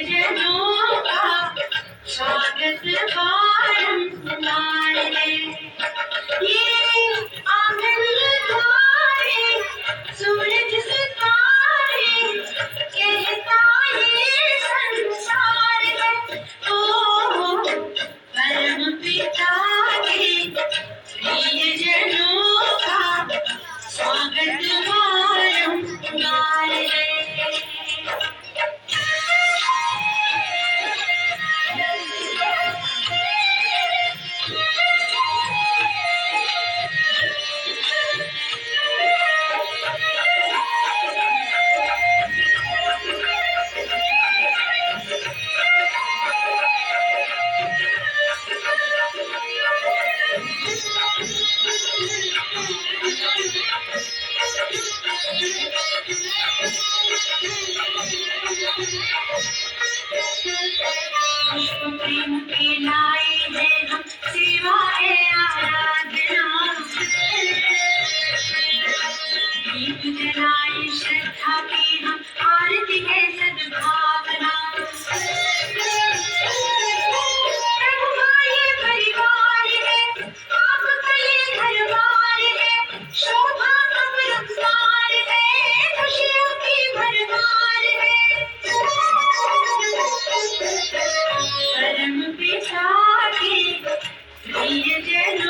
जनों का स्वागत बारंबार है। ये आंगन द्वारे सूरज सितारे कहता ये संसार है। ओ परम पिता के प्रिय जनों का स्वागत बारंबार है। प्रेम के लाए हैं हम सेवा है आराधना। दीप जलाए श्रद्धा की हम आरती है सद्भावना। प्रभु का ये परिवार है, आपका ये घरबार है। शोभा अपरंपार है, खुशियों की भरमार है। परम पिता के प्रिय जन